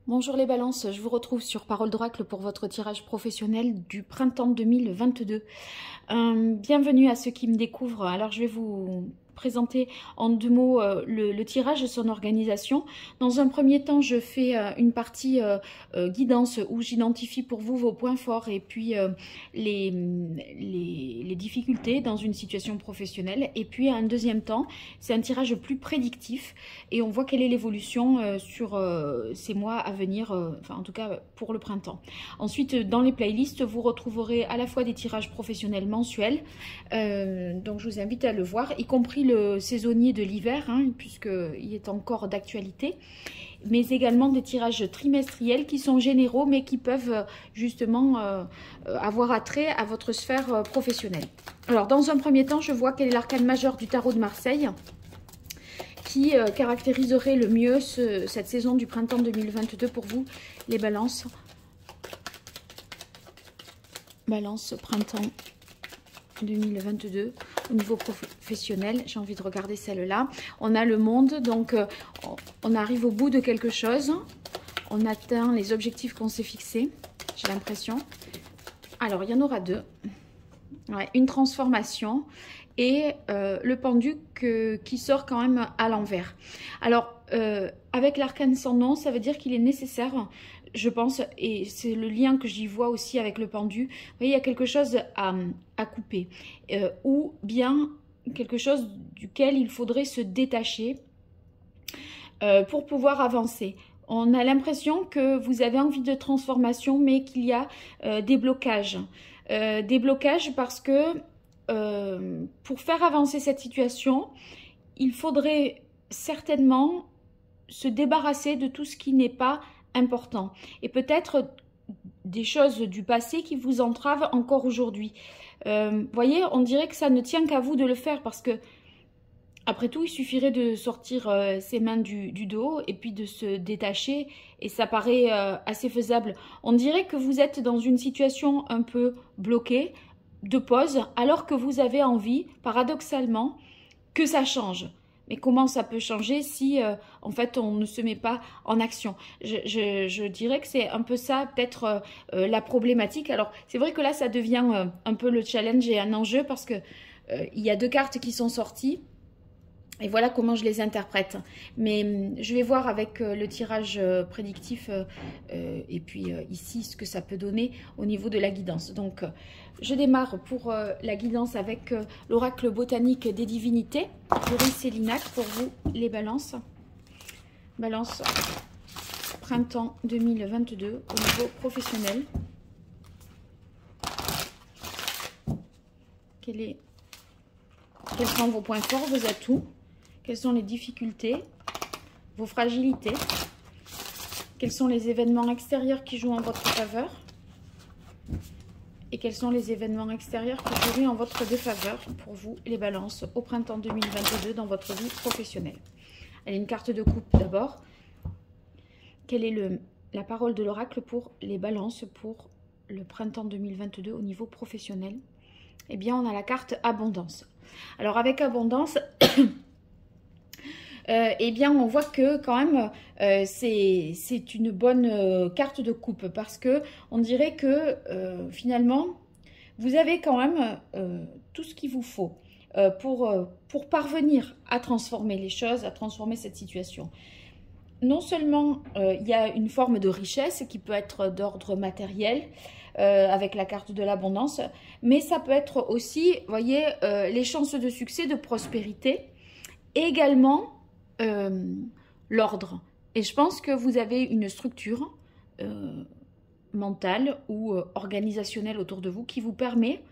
Bonjour les balances, je vous retrouve sur Parole d'Oracle pour votre tirage professionnel du printemps 2022. Bienvenue à ceux qui me découvrent. Alors je vais vous présenter en deux mots le tirage et son organisation. Dans un premier temps, je fais une partie guidance où j'identifie pour vous vos points forts et puis les difficultés dans une situation professionnelle. Et puis un deuxième temps, c'est un tirage plus prédictif et on voit quelle est l'évolution sur ces mois à venir, enfin en tout cas pour le printemps. Ensuite, dans les playlists, vous retrouverez à la fois des tirages professionnels mensuels, donc je vous invite à le voir, y compris le saisonnier de l'hiver, hein, puisqu'il est encore d'actualité, mais également des tirages trimestriels qui sont généraux, mais qui peuvent justement avoir attrait à votre sphère professionnelle. Alors, dans un premier temps, je vois quel est l'arcane majeur du tarot de Marseille, qui caractériserait le mieux cette saison du printemps 2022 pour vous, les balances. Balance, printemps 2022 au niveau professionnel. J'ai envie de regarder celle-là. On a le monde, donc on arrive au bout de quelque chose. On atteint les objectifs qu'on s'est fixés, j'ai l'impression. Alors, il y en aura deux. Ouais, une transformation et le pendu qui sort quand même à l'envers. Alors, avec l'arcane sans nom, ça veut dire qu'il est nécessaire, je pense, et c'est le lien que j'y vois aussi avec le pendu. Vous voyez, il y a quelque chose à couper, ou bien quelque chose duquel il faudrait se détacher pour pouvoir avancer. On a l'impression que vous avez envie de transformation, mais qu'il y a des blocages. Des blocages parce que pour faire avancer cette situation, il faudrait certainement se débarrasser de tout ce qui n'est pas important. Et peut-être des choses du passé qui vous entravent encore aujourd'hui. Voyez, on dirait que ça ne tient qu'à vous de le faire parce que, après tout, il suffirait de sortir ses mains du dos et puis de se détacher et ça paraît assez faisable. On dirait que vous êtes dans une situation un peu bloquée, de pause, alors que vous avez envie, paradoxalement, que ça change. Mais comment ça peut changer si, en fait, on ne se met pas en action? Je dirais que c'est un peu ça, peut-être, la problématique. Alors, c'est vrai que là, ça devient un peu le challenge et un enjeu parce que il y a deux cartes qui sont sorties. Et voilà comment je les interprète. Mais je vais voir avec le tirage prédictif et puis ici ce que ça peut donner au niveau de la guidance. Donc je démarre pour la guidance avec l'oracle botanique des divinités. Joris Célinac pour vous les balances. Balance printemps 2022 au niveau professionnel. Quels sont vos points forts, vos atouts? Quelles sont les difficultés, vos fragilités? Quels sont les événements extérieurs qui jouent en votre faveur? Et quels sont les événements extérieurs qui jouent en votre défaveur pour vous, les balances, au printemps 2022 dans votre vie professionnelle? Allez, une carte de coupe d'abord. Quelle est la parole de l'oracle pour les balances pour le printemps 2022 au niveau professionnel? Eh bien, on a la carte abondance. Alors, avec abondance... eh bien, on voit que quand même, c'est une bonne carte de coupe parce que on dirait que finalement, vous avez quand même tout ce qu'il vous faut pour parvenir à transformer les choses, à transformer cette situation. Non seulement il y a une forme de richesse qui peut être d'ordre matériel avec la carte de l'abondance, mais ça peut être aussi, vous voyez, les chances de succès, de prospérité, et également l'ordre. Et je pense que vous avez une structure mentale ou organisationnelle autour de vous qui vous permet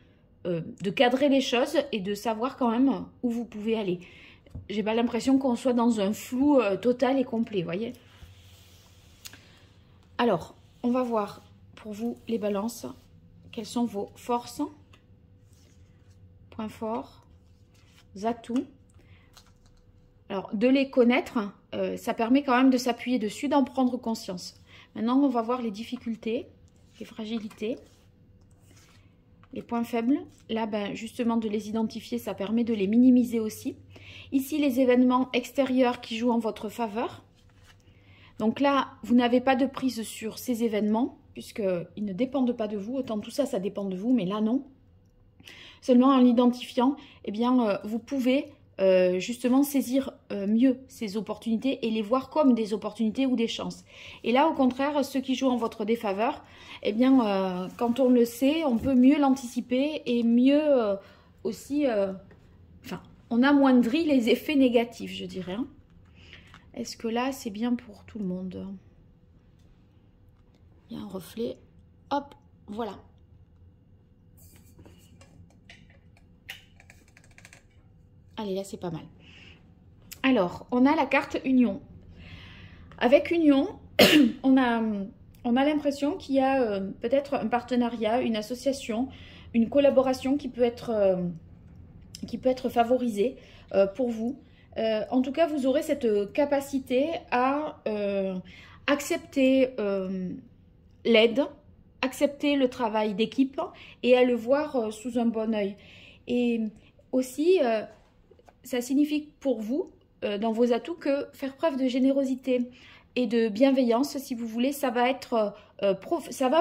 de cadrer les choses et de savoir quand même où vous pouvez aller. J'ai pas l'impression qu'on soit dans un flou total et complet, voyez. Alors, on va voir pour vous les balances, quelles sont vos forces, points forts, atouts. Alors, de les connaître, ça permet quand même de s'appuyer dessus, d'en prendre conscience. Maintenant, on va voir les difficultés, les fragilités, les points faibles. Là, ben, justement, de les identifier, ça permet de les minimiser aussi. Ici, les événements extérieurs qui jouent en votre faveur. Donc là, vous n'avez pas de prise sur ces événements, puisqu'ils ne dépendent pas de vous. Autant tout ça, ça dépend de vous, mais là, non. Seulement en l'identifiant, eh bien, vous pouvez justement saisir mieux ces opportunités et les voir comme des opportunités ou des chances. Et là, au contraire, ceux qui jouent en votre défaveur, eh bien, quand on le sait, on peut mieux l'anticiper et mieux aussi... Enfin, on amoindrit les effets négatifs, je dirais. Hein. Est-ce que là, c'est bien pour tout le monde? Il y a un reflet. Hop, voilà. Allez, là, c'est pas mal. Alors, on a la carte Union. Avec Union, on a l'impression qu'il y a peut-être un partenariat, une association, une collaboration qui peut être favorisée pour vous. En tout cas, vous aurez cette capacité à accepter l'aide, accepter le travail d'équipe et à le voir sous un bon œil. Et aussi, ça signifie pour vous, dans vos atouts, que faire preuve de générosité et de bienveillance, si vous voulez, ça va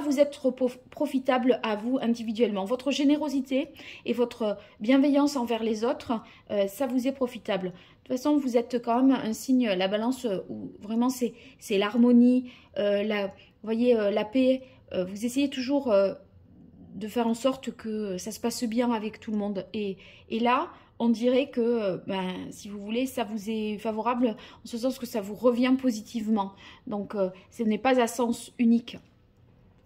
vous être profitable à vous individuellement. Votre générosité et votre bienveillance envers les autres, ça vous est profitable. De toute façon, vous êtes quand même un signe, la balance, où vraiment c'est l'harmonie, vous voyez, la paix. Vous essayez toujours de faire en sorte que ça se passe bien avec tout le monde. Et là, on dirait que, si vous voulez, ça vous est favorable, en ce sens que ça vous revient positivement. Donc, ce n'est pas à sens unique.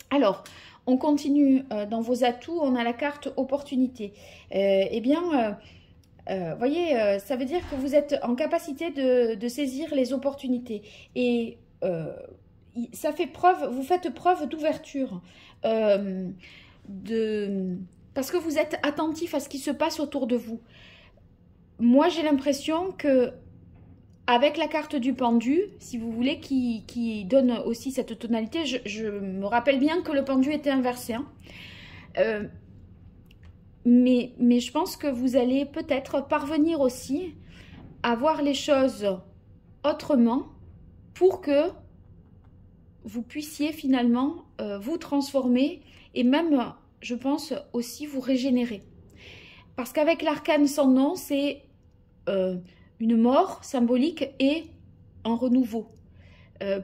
Alors, on continue dans vos atouts, on a la carte opportunité. Eh bien, voyez, ça veut dire que vous êtes en capacité de saisir les opportunités. Et ça fait preuve, vous faites preuve d'ouverture, parce que vous êtes attentif à ce qui se passe autour de vous. Moi, j'ai l'impression que avec la carte du pendu, si vous voulez, qui donne aussi cette tonalité, je me rappelle bien que le pendu était inversé. Hein. Mais je pense que vous allez peut-être parvenir aussi à voir les choses autrement pour que vous puissiez finalement vous transformer et même, je pense, aussi vous régénérer. Parce qu'avec l'arcane sans nom, c'est une mort symbolique et un renouveau.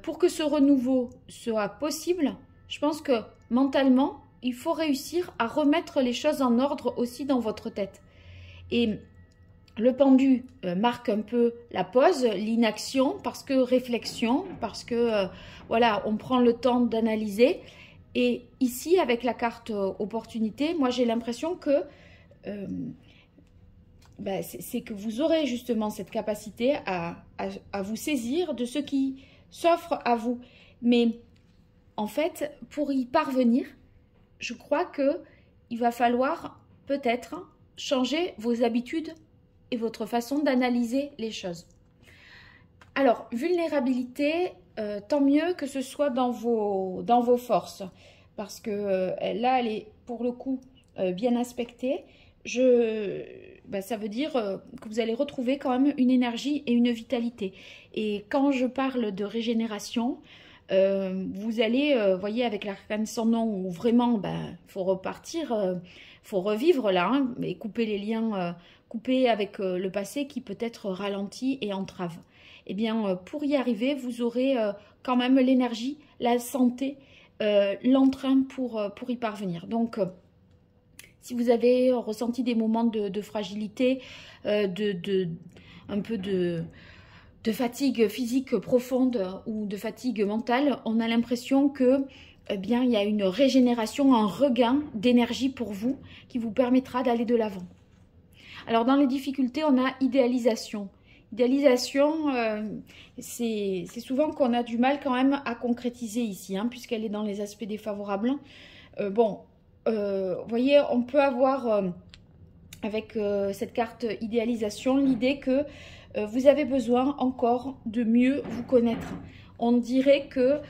Pour que ce renouveau soit possible, je pense que mentalement, il faut réussir à remettre les choses en ordre aussi dans votre tête. Et le pendu marque un peu la pause, l'inaction, parce que réflexion, parce que voilà, on prend le temps d'analyser. Et ici, avec la carte opportunité, moi j'ai l'impression que c'est que vous aurez justement cette capacité à vous saisir de ce qui s'offre à vous. Mais en fait, pour y parvenir, je crois qu'il va falloir peut-être changer vos habitudes et votre façon d'analyser les choses. Alors, vulnérabilité, tant mieux que ce soit dans vos forces, parce que là, elle est pour le coup bien aspectée. Ça veut dire que vous allez retrouver quand même une énergie et une vitalité. Et quand je parle de régénération, vous allez, voyez, avec l'arcane sans nom, où vraiment, faut repartir, faut revivre là, hein, et couper les liens, couper avec le passé qui peut être ralenti et entrave. Eh bien, pour y arriver, vous aurez quand même l'énergie, la santé, l'entrain pour y parvenir. Donc, si vous avez ressenti des moments de fragilité, un peu de fatigue physique profonde ou de fatigue mentale, on a l'impression que, eh bien, il y a une régénération, un regain d'énergie pour vous qui vous permettra d'aller de l'avant. Alors, dans les difficultés, on a idéalisation. Idéalisation, c'est souvent qu'on a du mal quand même à concrétiser ici, hein, puisqu'elle est dans les aspects défavorables. Vous voyez, on peut avoir avec cette carte idéalisation l'idée que vous avez besoin encore de mieux vous connaître. On dirait que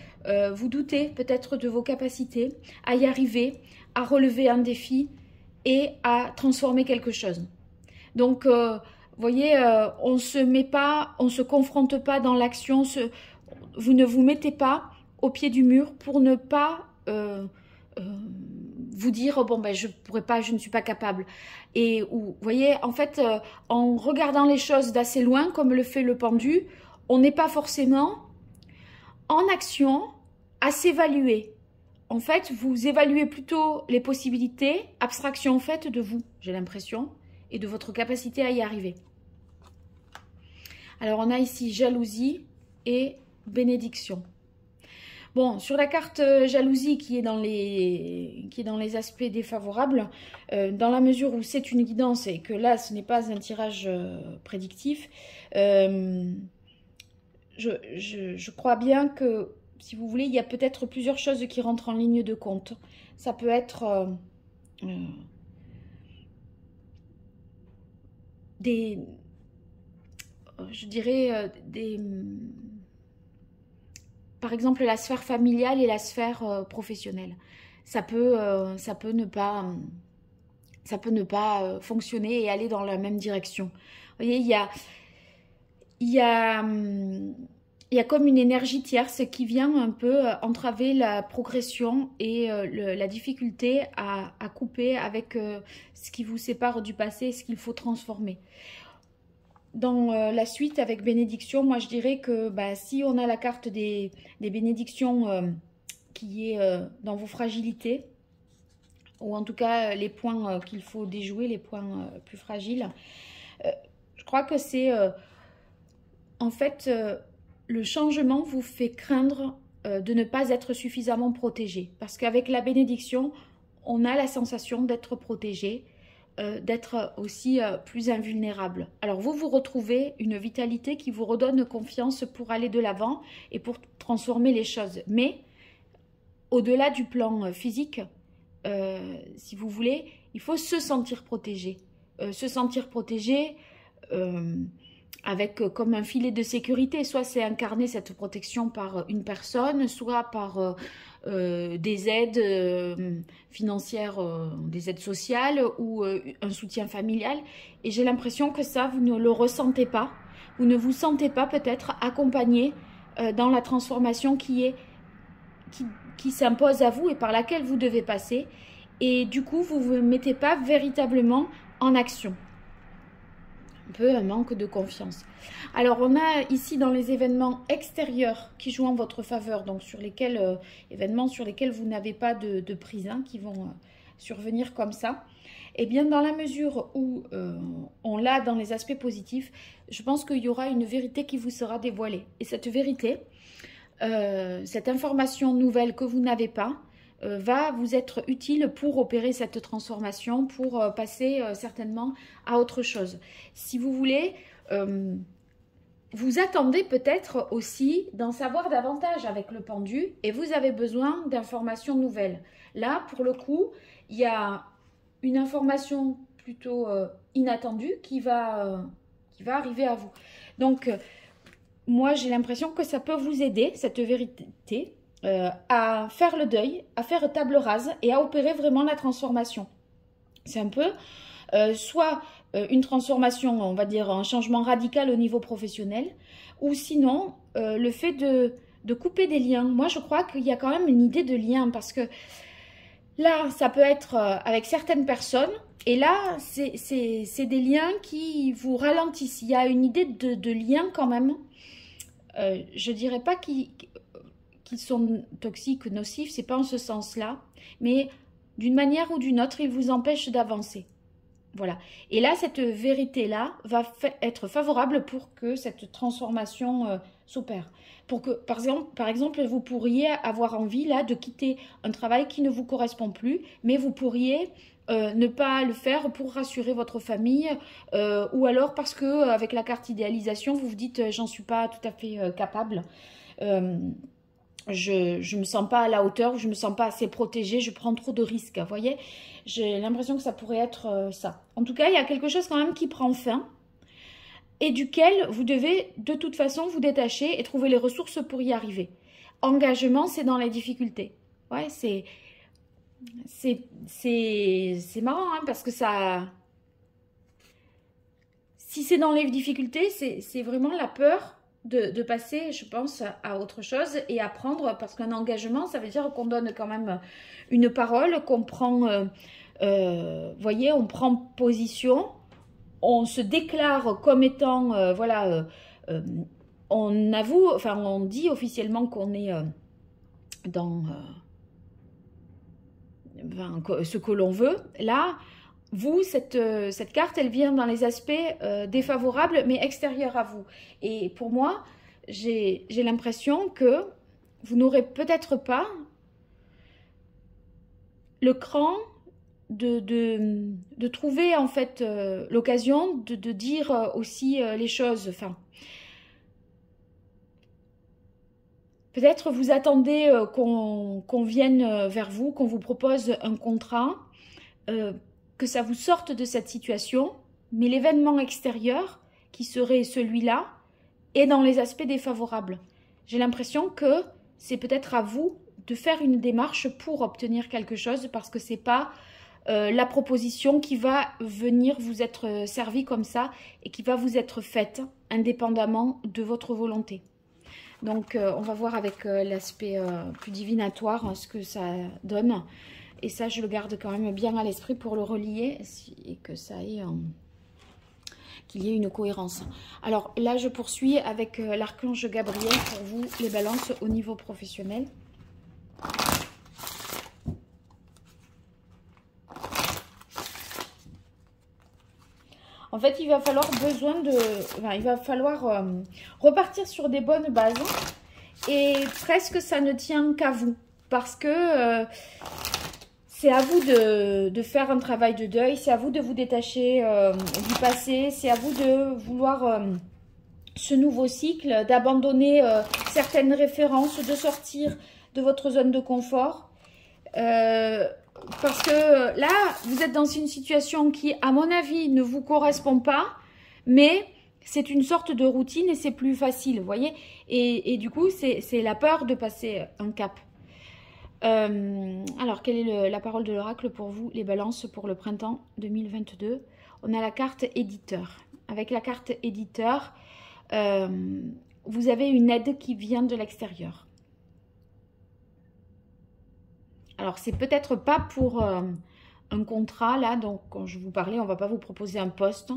vous doutez peut-être de vos capacités à y arriver, à relever un défi et à transformer quelque chose. Donc, vous voyez, on se confronte pas dans l'action, vous ne vous mettez pas au pied du mur pour ne pas vous dire bon ben je pourrais pas, je ne suis pas capable. Et vous voyez, en fait, en regardant les choses d'assez loin, comme le fait le pendu, on n'est pas forcément en action à s'évaluer. En fait, vous évaluez plutôt les possibilités, abstraction faite de vous, j'ai l'impression, et de votre capacité à y arriver. Alors, on a ici jalousie et bénédiction. Bon, sur la carte jalousie qui est dans les aspects défavorables, dans la mesure où c'est une guidance et que là, ce n'est pas un tirage prédictif, je crois bien que, si vous voulez, il y a peut-être plusieurs choses qui rentrent en ligne de compte. Ça peut être je dirais, par exemple, la sphère familiale et la sphère professionnelle. Ça peut ne pas fonctionner et aller dans la même direction. Vous voyez, il y a comme une énergie tierce qui vient un peu entraver la progression et la difficulté à couper avec ce qui vous sépare du passé et ce qu'il faut transformer. Dans la suite avec bénédiction, moi je dirais que si on a la carte des bénédictions qui est dans vos fragilités, ou en tout cas les points qu'il faut déjouer, les points plus fragiles, je crois que c'est en fait le changement vous fait craindre de ne pas être suffisamment protégé. Parce qu'avec la bénédiction, on a la sensation d'être protégé, d'être aussi plus invulnérable. Alors vous retrouvez une vitalité qui vous redonne confiance pour aller de l'avant et pour transformer les choses. Mais au-delà du plan physique, si vous voulez, il faut se sentir protégé. Se sentir protégé avec comme un filet de sécurité. Soit c'est incarner cette protection par une personne, soit par des aides financières, des aides sociales ou un soutien familial. Et j'ai l'impression que ça, vous ne le ressentez pas. Vous ne vous sentez pas peut-être accompagné dans la transformation qui s'impose à vous et par laquelle vous devez passer. Et du coup, vous ne vous mettez pas véritablement en action. Un peu un manque de confiance. Alors, on a ici dans les événements extérieurs qui jouent en votre faveur, donc sur lesquels, événements sur lesquels vous n'avez pas de prise, hein, qui vont survenir comme ça. Et bien, dans la mesure où on l'a dans les aspects positifs, je pense qu'il y aura une vérité qui vous sera dévoilée. Et cette vérité, cette information nouvelle que vous n'avez pas, va vous être utile pour opérer cette transformation, pour passer certainement à autre chose. Si vous voulez, vous attendez peut-être aussi d'en savoir davantage avec le pendu et vous avez besoin d'informations nouvelles. Là, pour le coup, il y a une information plutôt inattendue qui va arriver à vous. Donc, moi, j'ai l'impression que ça peut vous aider, cette vérité, à faire le deuil, à faire table rase et à opérer vraiment la transformation. C'est un peu soit une transformation, on va dire un changement radical au niveau professionnel, ou sinon le fait de couper des liens. Moi, je crois qu'il y a quand même une idée de lien parce que là, ça peut être avec certaines personnes et là, c'est des liens qui vous ralentissent. Il y a une idée de lien quand même. Je dirais pas qu'ils sont toxiques, nocifs, c'est pas en ce sens-là, mais d'une manière ou d'une autre, ils vous empêchent d'avancer. Voilà. Et là, cette vérité-là va être favorable pour que cette transformation s'opère. Pour que, par exemple, vous pourriez avoir envie là de quitter un travail qui ne vous correspond plus, mais vous pourriez ne pas le faire pour rassurer votre famille, ou alors parce que avec la carte idéalisation, vous vous dites j'en suis pas tout à fait capable. Je me sens pas à la hauteur, je me sens pas assez protégée, je prends trop de risques, vous voyez. J'ai l'impression que ça pourrait être ça. En tout cas, il y a quelque chose quand même qui prend fin et duquel vous devez de toute façon vous détacher et trouver les ressources pour y arriver. Engagement, c'est dans les difficultés. Ouais, c'est marrant, hein, parce que ça... Si c'est dans les difficultés, c'est vraiment la peur de passer, je pense, à autre chose et apprendre, parce qu'un engagement, ça veut dire qu'on donne quand même une parole, qu'on prend, voyez, on prend position, on se déclare comme étant, voilà, on avoue, enfin, on dit officiellement qu'on est dans ce que l'on veut. Là, vous, cette carte, elle vient dans les aspects défavorables, mais extérieurs à vous. Et pour moi, j'ai l'impression que vous n'aurez peut-être pas le cran de trouver, en fait, l'occasion de dire aussi les choses. Enfin, peut-être vous attendez qu'on vienne vers vous, qu'on vous propose un contrat, que ça vous sorte de cette situation, mais l'événement extérieur, qui serait celui-là, est dans les aspects défavorables. J'ai l'impression que c'est peut-être à vous de faire une démarche pour obtenir quelque chose, parce que c'est pas la proposition qui va venir vous être servie comme ça et qui va vous être faite indépendamment de votre volonté. Donc, on va voir avec l'aspect plus divinatoire ce que ça donne. Et ça, je le garde quand même bien à l'esprit pour le relier et que ça ait qu'il y ait une cohérence. Alors là, je poursuis avec l'archange Gabriel pour vous, les balances au niveau professionnel. En fait, il va falloir repartir sur des bonnes bases et presque ça ne tient qu'à vous parce que c'est à vous de faire un travail de deuil, c'est à vous de vous détacher du passé, c'est à vous de vouloir ce nouveau cycle, d'abandonner certaines références, de sortir de votre zone de confort. Parce que là, vous êtes dans une situation qui, à mon avis, ne vous correspond pas, mais c'est une sorte de routine et c'est plus facile, vous voyez. Et du coup, c'est la peur de passer un cap. Alors, quelle est la parole de l'oracle pour vous, les balances, pour le printemps 2022? On a la carte éditeur. Avec la carte éditeur, vous avez une aide qui vient de l'extérieur. Alors, c'est peut-être pas pour un contrat, là, donc quand je vous parlais, on ne va pas vous proposer un poste.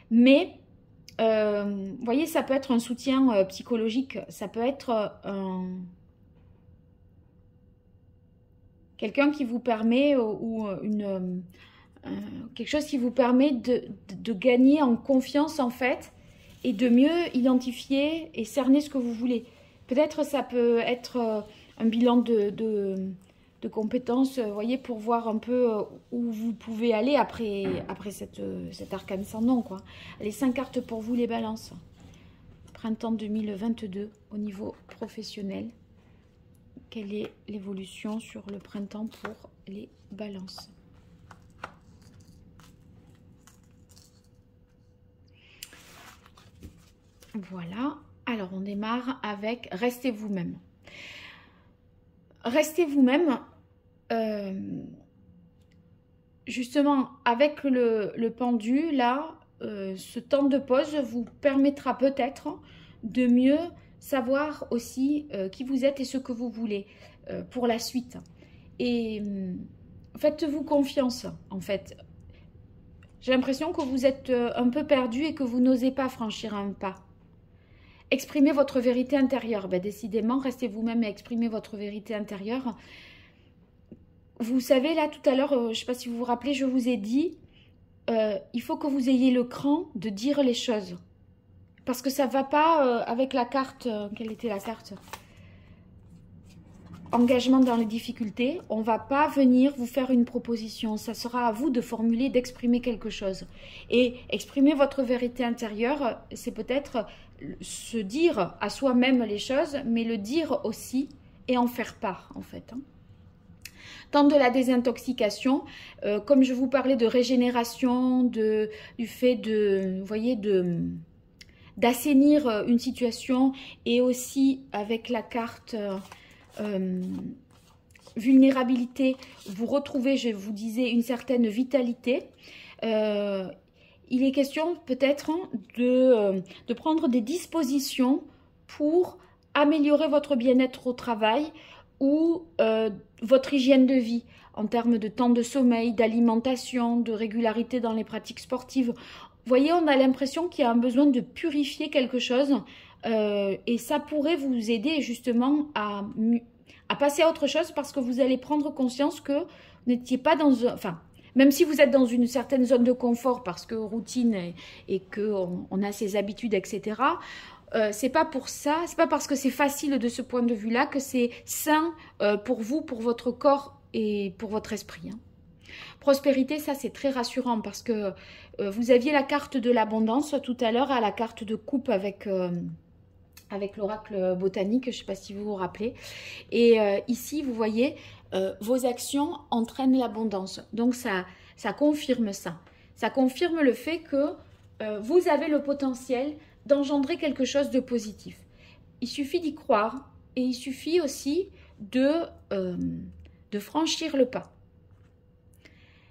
Mais, vous voyez, ça peut être un soutien psychologique, ça peut être quelqu'un qui vous permet, ou quelque chose qui vous permet de gagner en confiance, en fait, et de mieux identifier et cerner ce que vous voulez. Peut-être ça peut être un bilan de compétences, vous voyez, pour voir un peu où vous pouvez aller après cet arcane sans nom, quoi. Les 5 cartes pour vous, les balances. Printemps 2022, au niveau professionnel. Quelle est l'évolution sur le printemps pour les balances? Voilà. Alors, on démarre avec « Restez vous-même ». Restez vous-même. Justement, avec le pendu, là, ce temps de pause vous permettra peut-être de mieux savoir aussi qui vous êtes et ce que vous voulez pour la suite. Et faites-vous confiance, en fait. J'ai l'impression que vous êtes un peu perdu et que vous n'osez pas franchir un pas. Exprimez votre vérité intérieure. Ben, décidément, restez vous-même et exprimez votre vérité intérieure. Vous savez, là, tout à l'heure, je ne sais pas si vous vous rappelez, je vous ai dit, il faut que vous ayez le cran de dire les choses. Parce que ça ne va pas avec la carte, quelle était la carte? Engagement dans les difficultés. On ne va pas venir vous faire une proposition. Ça sera à vous de formuler, d'exprimer quelque chose. Et exprimer votre vérité intérieure, c'est peut-être se dire à soi-même les choses, mais le dire aussi et en faire part, en fait. Temps de la désintoxication, comme je vous parlais de régénération, du fait de, vous voyez, d'assainir une situation, et aussi avec la carte vulnérabilité, vous retrouvez, je vous disais, une certaine vitalité. il est question peut-être de prendre des dispositions pour améliorer votre bien-être au travail ou votre hygiène de vie en termes de temps de sommeil, d'alimentation, de régularité dans les pratiques sportives. Vous voyez, on a l'impression qu'il y a un besoin de purifier quelque chose et ça pourrait vous aider justement à passer à autre chose parce que vous allez prendre conscience que vous n'étiez pas dans un... Enfin, même si vous êtes dans une certaine zone de confort parce que routine et qu'on a ses habitudes, etc., c'est pas pour ça, c'est pas parce que c'est facile de ce point de vue-là que c'est sain pour vous, pour votre corps et pour votre esprit. Hein. Prospérité, ça c'est très rassurant parce que vous aviez la carte de l'abondance tout à l'heure à la carte de coupe avec l'oracle botanique, je ne sais pas si vous vous rappelez. Et ici, vous voyez, vos actions entraînent l'abondance. Donc ça confirme ça. Ça confirme le fait que vous avez le potentiel d'engendrer quelque chose de positif. Il suffit d'y croire et il suffit aussi de franchir le pas.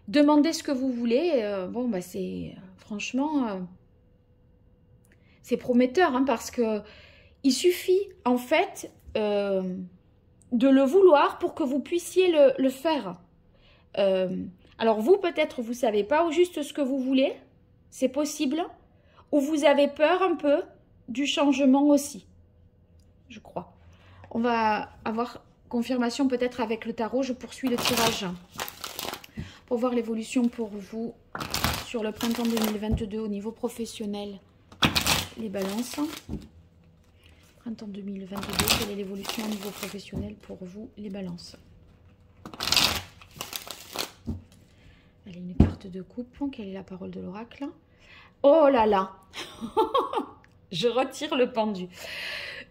Demandez ce que vous voulez. Bon, bah c'est franchement, c'est prometteur hein, parce que il suffit en fait de le vouloir pour que vous puissiez le faire. Alors vous, peut-être, vous ne savez pas au juste ce que vous voulez. C'est possible. Ou vous avez peur un peu du changement aussi. Je crois. On va avoir confirmation peut-être avec le tarot. Je poursuis le tirage pour voir l'évolution pour vous sur le printemps 2022 au niveau professionnel. Les balances. Printemps 2022, quelle est l'évolution au niveau professionnel pour vous, les balances? Allez, une carte de coupe. Quelle est la parole de l'oracle? Oh là là. Je retire le pendu.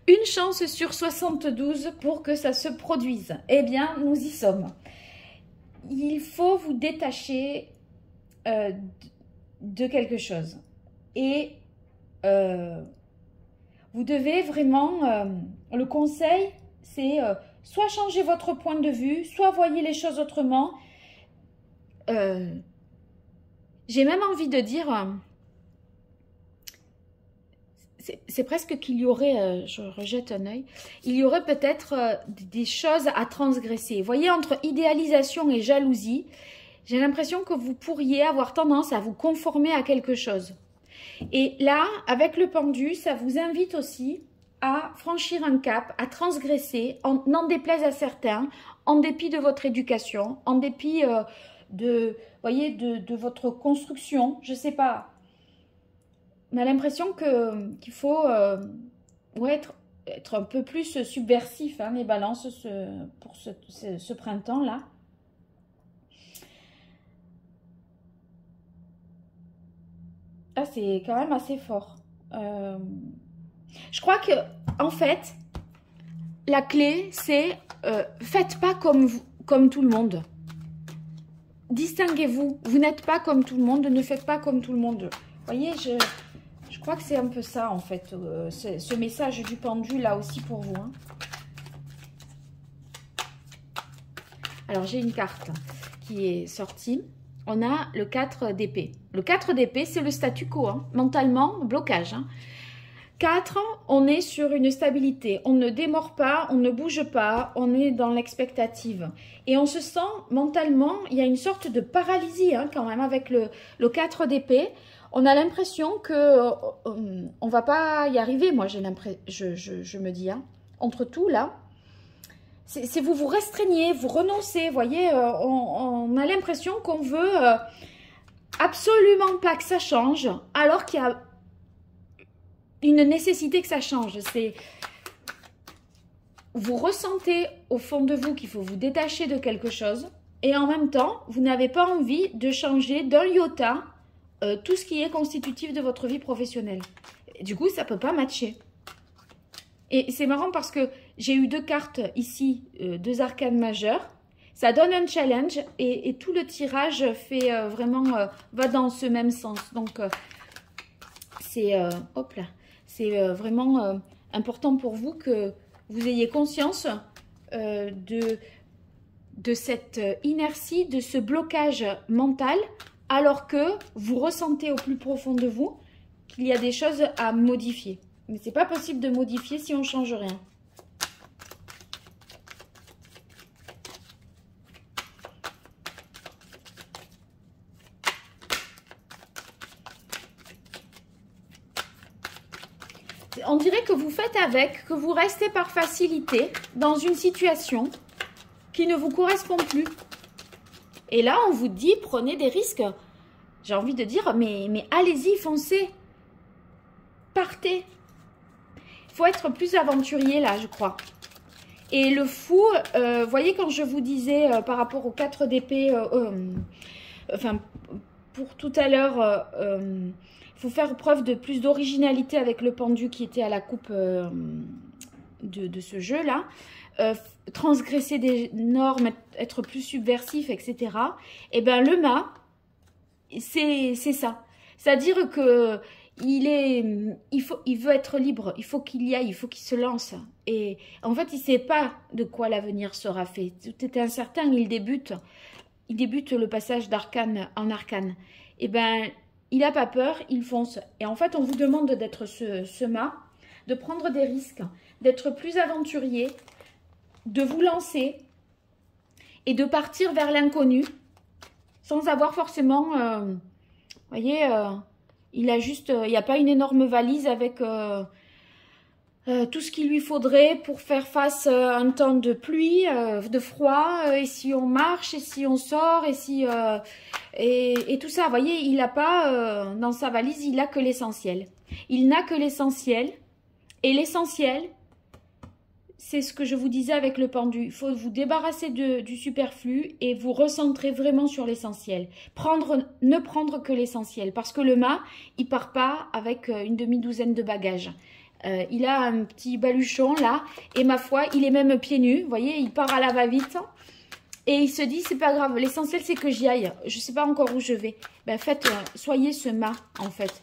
Une chance sur 72 pour que ça se produise. Eh bien, nous y sommes. Il faut vous détacher de quelque chose. Et vous devez vraiment... le conseil, c'est soit changer votre point de vue, soit voyez les choses autrement. J'ai même envie de dire... c'est presque qu'il y aurait, je rejette un œil, il y aurait peut-être des choses à transgresser. Vous voyez, entre idéalisation et jalousie, j'ai l'impression que vous pourriez avoir tendance à vous conformer à quelque chose. Et là, avec le pendu, ça vous invite aussi à franchir un cap, à transgresser, n'en déplaise à certains, en dépit de votre éducation, en dépit voyez, de votre construction, je ne sais pas. On a l'impression qu'il faut ouais, être un peu plus subversif, hein, les balances, pour ce printemps-là. Ah, c'est quand même assez fort. Je crois que, en fait, la clé, c'est faites pas comme tout le monde. Distinguez-vous. Vous n'êtes pas comme tout le monde, ne faites pas comme tout le monde. Vous voyez, je crois que c'est un peu ça, en fait, ce message du pendu, là aussi, pour vous. Hein. Alors, j'ai une carte qui est sortie. On a le 4 d'épée. Le 4 d'épée, c'est le statu quo, hein. Mentalement, blocage. Hein. 4, on est sur une stabilité. On ne démord pas, on ne bouge pas, on est dans l'expectative. Et on se sent, mentalement, il y a une sorte de paralysie, hein, quand même, avec le 4 d'épée. On a l'impression que on va pas y arriver, moi, j'ai l'impression, je me dis, hein, entre tout, là. C'est vous restreignez, vous renoncez, vous voyez, on a l'impression qu'on veut absolument pas que ça change, alors qu'il y a une nécessité que ça change. Vous ressentez au fond de vous qu'il faut vous détacher de quelque chose, et en même temps, vous n'avez pas envie de changer d'un iota tout ce qui est constitutif de votre vie professionnelle. Et du coup, ça ne peut pas matcher. Et c'est marrant parce que j'ai eu deux cartes ici, deux arcanes majeures. Ça donne un challenge et tout le tirage fait vraiment va dans ce même sens. Donc c'est hop là, c'est vraiment important pour vous que vous ayez conscience de cette inertie, de ce blocage mental alors que vous ressentez au plus profond de vous qu'il y a des choses à modifier. Mais c'est pas possible de modifier si on ne change rien. On dirait que vous faites avec, que vous restez par facilité dans une situation qui ne vous correspond plus. Et là, on vous dit, prenez des risques. J'ai envie de dire, mais allez-y, foncez. Partez. Il faut être plus aventurier là, je crois. Et le fou, voyez quand je vous disais par rapport aux 4 d'épée, enfin, pour tout à l'heure, il faut faire preuve de plus d'originalité avec le pendu qui était à la coupe de ce jeu-là. Transgresser des normes, être plus subversif, etc. Et bien le mât, c'est ça. C'est-à-dire que il veut être libre, il faut qu'il y aille, il faut qu'il se lance. Et en fait, il ne sait pas de quoi l'avenir sera fait. Tout est incertain, il débute le passage d'arcane en arcane. Et bien, il n'a pas peur, il fonce. Et en fait, on vous demande d'être ce mât, de prendre des risques, d'être plus aventurier, de vous lancer et de partir vers l'inconnu sans avoir forcément, vous voyez, il n'y a pas une énorme valise avec tout ce qu'il lui faudrait pour faire face à un temps de pluie, de froid, et si on marche, et si on sort, et si et tout ça, vous voyez, il n'a pas dans sa valise, il n'a que l'essentiel. Il n'a que l'essentiel, et l'essentiel, c'est ce que je vous disais avec le pendu. Il faut vous débarrasser du superflu et vous recentrer vraiment sur l'essentiel. Ne prendre que l'essentiel. Parce que le mât, il ne part pas avec une demi-douzaine de bagages. Il a un petit baluchon là. Et ma foi, il est même pieds nus. Vous voyez, il part à la va-vite. Et il se dit, c'est pas grave. L'essentiel, c'est que j'y aille. Je ne sais pas encore où je vais. Ben, soyez ce mât, en fait.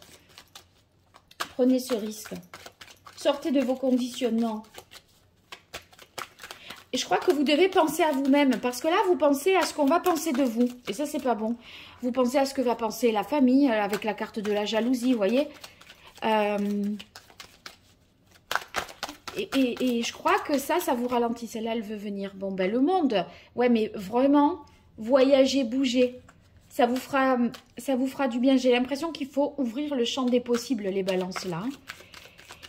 Prenez ce risque. Sortez de vos conditionnements. Et je crois que vous devez penser à vous-même. Parce que là, vous pensez à ce qu'on va penser de vous. Et ça, c'est pas bon. Vous pensez à ce que va penser la famille, avec la carte de la jalousie, vous voyez. Et je crois que ça vous ralentit. Celle-là, elle veut venir. Bon, ben le monde. Ouais, mais vraiment, voyager, bouger. Ça vous fera du bien. J'ai l'impression qu'il faut ouvrir le champ des possibles, les balances, là.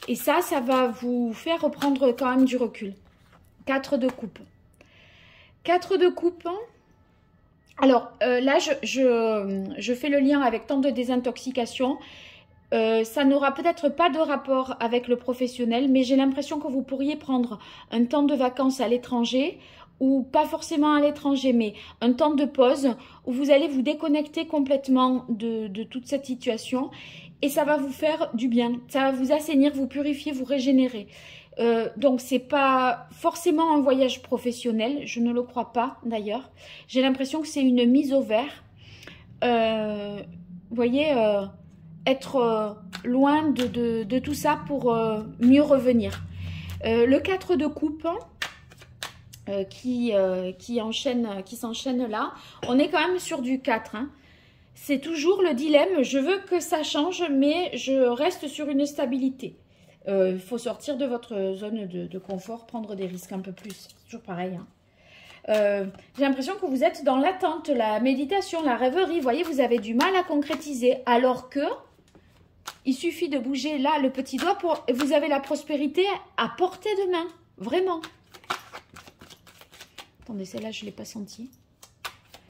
Et ça va vous faire reprendre quand même du recul. 4 de coupe. 4 de coupe. Alors, là, je fais le lien avec temps de désintoxication. Ça n'aura peut-être pas de rapport avec le professionnel, mais j'ai l'impression que vous pourriez prendre un temps de vacances à l'étranger, ou pas forcément à l'étranger, mais un temps de pause où vous allez vous déconnecter complètement de toute cette situation et ça va vous faire du bien. Ça va vous assainir, vous purifier, vous régénérer. Donc, c'est pas forcément un voyage professionnel, je ne le crois pas d'ailleurs. J'ai l'impression que c'est une mise au vert. Vous voyez, être loin de tout ça pour mieux revenir. Le 4 de coupe qui s'enchaîne là, on est quand même sur du 4. Hein. C'est toujours le dilemme, je veux que ça change, mais je reste sur une stabilité. Il faut sortir de votre zone de confort, prendre des risques un peu plus. C'est toujours pareil. Hein. J'ai l'impression que vous êtes dans l'attente, la méditation, la rêverie. Vous voyez, vous avez du mal à concrétiser. Alors que il suffit de bouger là le petit doigt pour... Vous avez la prospérité à portée de main. Vraiment. Attendez, celle-là, je ne l'ai pas sentie.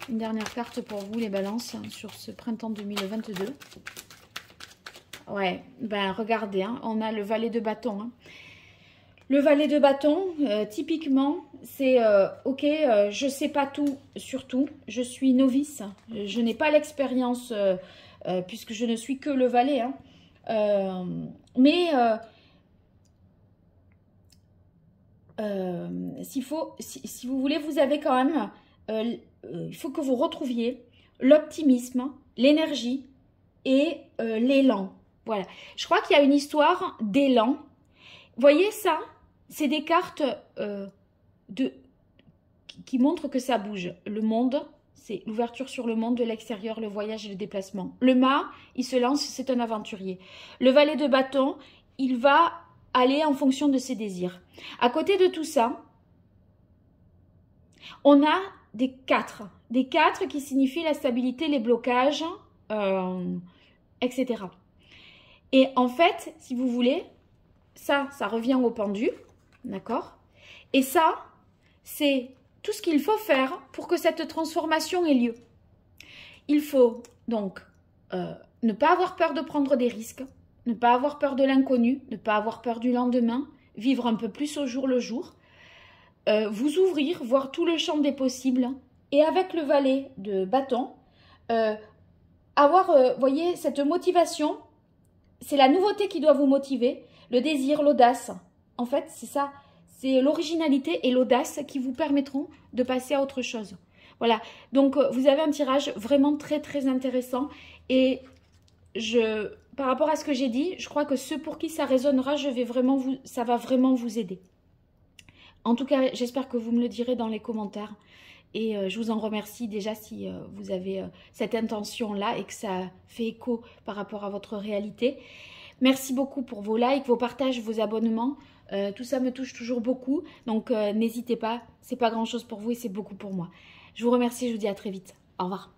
Une dernière carte pour vous, les balances, hein, sur ce printemps 2022. Ouais, ben regardez, hein, on a le valet de bâton. Hein. Le valet de bâton, typiquement, c'est ok, je ne sais pas tout sur tout, je suis novice, je n'ai pas l'expérience puisque je ne suis que le valet. Hein. Mais si vous voulez, vous avez quand même, il faut que vous retrouviez l'optimisme, l'énergie et l'élan. Voilà, je crois qu'il y a une histoire d'élan. Voyez ça, c'est des cartes qui montrent que ça bouge. Le monde, c'est l'ouverture sur le monde de l'extérieur, le voyage et le déplacement. Le mât, il se lance, c'est un aventurier. Le valet de bâton, il va aller en fonction de ses désirs. À côté de tout ça, on a des 4. Des 4 qui signifient la stabilité, les blocages, etc. Et en fait, si vous voulez, ça revient au pendu, d'accord? Et ça, c'est tout ce qu'il faut faire pour que cette transformation ait lieu. Il faut donc ne pas avoir peur de prendre des risques, ne pas avoir peur de l'inconnu, ne pas avoir peur du lendemain, vivre un peu plus au jour le jour, vous ouvrir, voir tout le champ des possibles, et avec le valet de bâton, avoir, voyez, cette motivation, c'est la nouveauté qui doit vous motiver, le désir, l'audace. En fait, c'est ça, c'est l'originalité et l'audace qui vous permettront de passer à autre chose. Voilà, donc vous avez un tirage vraiment très très intéressant, et par rapport à ce que j'ai dit, je crois que ceux pour qui ça résonnera, ça va vraiment vous aider. En tout cas, j'espère que vous me le direz dans les commentaires. Et je vous en remercie déjà si vous avez cette intention-là et que ça fait écho par rapport à votre réalité. Merci beaucoup pour vos likes, vos partages, vos abonnements. Tout ça me touche toujours beaucoup. Donc n'hésitez pas, c'est pas grand-chose pour vous et c'est beaucoup pour moi. Je vous remercie, je vous dis à très vite. Au revoir.